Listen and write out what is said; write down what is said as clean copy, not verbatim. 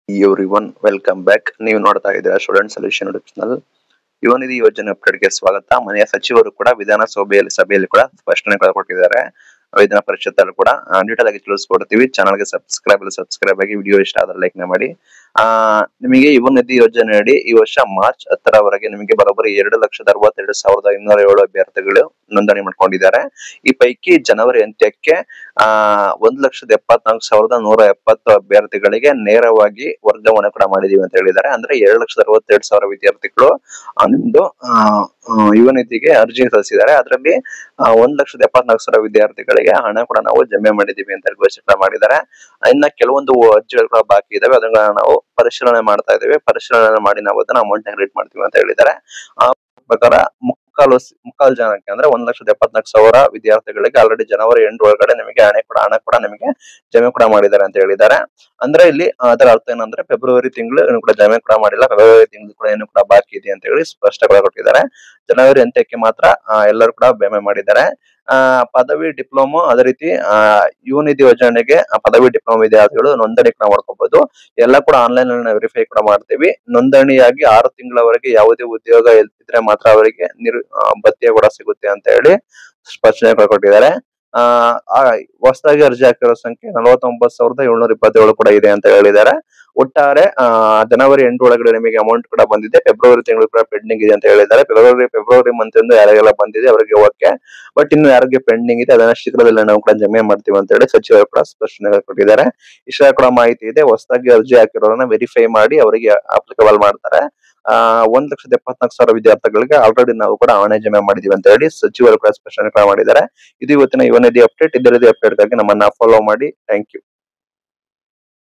Everyone welcome back. ನೀವು ನೋಡ್ತಾ ಇದ್ದೀರಾ ಸ್ಟೂಡೆಂಟ್ ಸೊಲ್ಯೂಷನ್ ಯೂಟ್ಯೂಬ್ ಚಾನಲ್. ಯುವ ನಿಧಿ ಯೋಜನೆ ಅಪ್ಡೇಟ್ಗೆ ಸ್ವಾಗತ. ಮನೆಯ ಸಚಿವರು ಕೂಡ ವಿಧಾನಸಭೆಯಲ್ಲಿ ಕೂಡ ಸ್ಪಷ್ಟನೆ ಕೊಟ್ಟಿದ್ದಾರೆ. ವಿಧಾನ ಪರಿಷತ್ ಅಲ್ಲೂ ಕೂಡ ಡೀಟೇಲ್ ಆಗಿ ತಿಳಿಸ್ಕೊಡ್ತೀವಿ. ಚಾನಲ್ಗೆ ಸಬ್ಸ್ಕ್ರೈಬ್ ಆಗಿ, ವಿಡಿಯೋ ಇಷ್ಟ ಆದ್ರೆ ಲೈಕ್ ಮಾಡಿ. ನಿಮಗೆ ಯುವ ನಿಧಿ ಯೋಜನೆ ಅಡಿ ಈ ವರ್ಷ ಮಾರ್ಚ್ 10ರವರೆಗೆ ನಿಮಗೆ ಬರೋಬ್ಬರಿ 2,62,207 ಅಭ್ಯರ್ಥಿಗಳು ನೋಂದಣಿ ಮಾಡ್ಕೊಂಡಿದ್ದಾರೆ. ಈ ಪೈಕಿ ಜನವರಿ ಅಂತ್ಯಕ್ಕೆ 1,74,170 ಅಭ್ಯರ್ಥಿಗಳಿಗೆ ನೇರವಾಗಿ ವರ್ಗಾವಣೆ ಕೂಡ ಮಾಡಿದೀವಿ ಅಂತ ಹೇಳಿದ್ದಾರೆ. ಅಂದ್ರೆ 2,62,200 ವಿದ್ಯಾರ್ಥಿಗಳು ನಿಮ್ದು ಯುವ ನಿಧಿಗೆ ಅರ್ಜಿ ಸಲ್ಲಿಸಿದ್ದಾರೆ. ಅದರಲ್ಲಿ 1,74,000 ವಿದ್ಯಾರ್ಥಿಗಳಿಗೆ ಹಣ ಕೂಡ ನಾವು ಜಮೆ ಮಾಡಿದೀವಿ ಅಂತ ಘೋಷಣೆ ಮಾಡಿದ್ದಾರೆ. ಇನ್ನ ಕೆಲವೊಂದು ಅರ್ಜಿಗಳು ಕೂಡ ಬಾಕಿ ಇದಾವೆ, ಅದನ್ನ ನಾವು ಪರಿಶೀಲನೆ ಮಾಡ್ತಾ ಇದ್ದೇವೆ. ಪರಿಶೀಲನೆ ಮಾಡಿ ನಾವು ಅದನ್ನ ಅಮೌಂಟ್ ಕ್ರೆಡಿಟ್ ಮಾಡ್ತೀವಿ ಅಂತ ಹೇಳಿದ್ದಾರೆ. ಆ ಪ್ರಕಾರ ಮುಕ್ಕಾಲು ಜನಕ್ಕೆ ಅಂದ್ರೆ 1,74,000 ವಿದ್ಯಾರ್ಥಿಗಳಿಗೆ ಆಲ್ರೆಡಿ ಜನವರಿ 8 ಒಳಗಡೆ ನಿಮಗೆ ಹಣ ಕೂಡ ನಿಮಗೆ ಜಮೆ ಕೂಡ ಮಾಡಿದ್ದಾರೆ ಅಂತ ಹೇಳಿದ್ದಾರೆ. ಅಂದ್ರೆ ಇಲ್ಲಿ ಅದರ ಅರ್ಥ ಏನಂದ್ರೆ ಫೆಬ್ರವರಿ ತಿಂಗಳು ಏನು ಕೂಡ ಜಮೆ ಕೂಡ ಮಾಡಿಲ್ಲ, ಫೆಬ್ರವರಿ ತಿಂಗಳು ಕೂಡ ಏನು ಕೂಡ ಬಾಕಿ ಇದೆ ಅಂತ ಹೇಳಿ ಸ್ಪಷ್ಟವಾಗಿ ಕೊಟ್ಟಿದ್ದಾರೆ. ಜನವರಿ ಅಂತ್ಯಕ್ಕೆ ಮಾತ್ರ ಎಲ್ಲರೂ ಕೂಡ ಜಮೆ ಮಾಡಿದ್ದಾರೆ. ಪದವಿ ಡಿಪ್ಲೊಮಾ ಅದೇ ರೀತಿ ಯುವ ನಿಧಿ ಯೋಜನೆಗೆ ಪದವಿ ಡಿಪ್ಲೊಮಾ ವಿದ್ಯಾರ್ಥಿಗಳು ನೋಂದಣಿ ಕೂಡ ಮಾಡ್ಕೋಬಹುದು. ಎಲ್ಲ ಕೂಡ ಆನ್ಲೈನ್ ನಲ್ಲಿ ವೆರಿಫೈ ಕೂಡ ಮಾಡ್ತೀವಿ. ನೋಂದಣಿಯಾಗಿ 6 ತಿಂಗಳವರೆಗೆ ಯಾವುದೇ ಉದ್ಯೋಗ ಇದ್ರೆ ಮಾತ್ರ ಅವರಿಗೆ ಭತ್ಯೆ ಕೂಡ ಸಿಗುತ್ತೆ ಅಂತ ಹೇಳಿ ಸ್ಪಷ್ಟನೆ ಕೊಟ್ಟಿದ್ದಾರೆ. ಹೊಸದಾಗಿ ಅರ್ಜಿ ಹಾಕಿರೋ ಸಂಖ್ಯೆ 49,727 ಕೂಡ ಇದೆ ಅಂತ ಹೇಳಿದ್ದಾರೆ. ಒಟ್ಟಾರೆ ಜನವರಿ 8 ಒಳಗಡೆ ನಿಮಗೆ ಅಮೌಂಟ್ ಕೂಡ ಬಂದಿದೆ. ಫೆಬ್ರವರಿ ತಿಂಗಳು ಕೂಡ ಪೆಂಡಿಂಗ್ ಇದೆ ಅಂತ ಹೇಳಿದ್ದಾರೆ. ಫೆಬ್ರವರಿ ಮಂತ್ ಇಂದ ಯಾರಿಗೆಲ್ಲ ಬಂದಿದೆ ಅವರಿಗೆ ಓಕೆ, ಬಟ್ ಇನ್ನು ಯಾರಿಗೆ ಪೆಂಡಿಂಗ್ ಇದೆ ಅದನ್ನ ಶೀಘ್ರದಲ್ಲೇ ನಾವು ಕೂಡ ಜಮೆ ಮಾಡ್ತೀವಿ ಅಂತ ಹೇಳಿ ಸಚಿವರು ಕೂಡ ಸ್ಪಷ್ಟನೆ ಕೊಟ್ಟಿದ್ದಾರೆ. ಇಷ್ಟ ಕೂಡ ಮಾಹಿತಿ ಇದೆ. ಹೊಸದಾಗಿ ಅರ್ಜಿ ಹಾಕಿರೋರನ್ನ ವೆರಿಫೈ ಮಾಡಿ ಅವರಿಗೆ ಅಪ್ಲಿಕಬಲ್ ಮಾಡ್ತಾರೆ. 1,74,000 ವಿದ್ಯಾರ್ಥಿಗಳಿಗೆ ಆಲ್ರೆಡಿ ನಾವು ಕೂಡ ಹಣ ಜಮೆ ಮಾಡಿದೀವಿ ಅಂತ ಹೇಳಿ ಸಚಿವರು ಕೂಡ ಸ್ಪಷ್ಟನೆ ಮಾಡಿದ್ದಾರೆ. ಇದು ಇವತ್ತಿನ ಯುವ ನಿಧಿ ಅಪ್ಡೇಟ್. ಇದೇ ರೀತಿ ಅಪ್ಡೇಟ್ ಗಾಗಿ ನಮ್ಮನ್ನ ಫಾಲೋ ಮಾಡಿ. Thank you.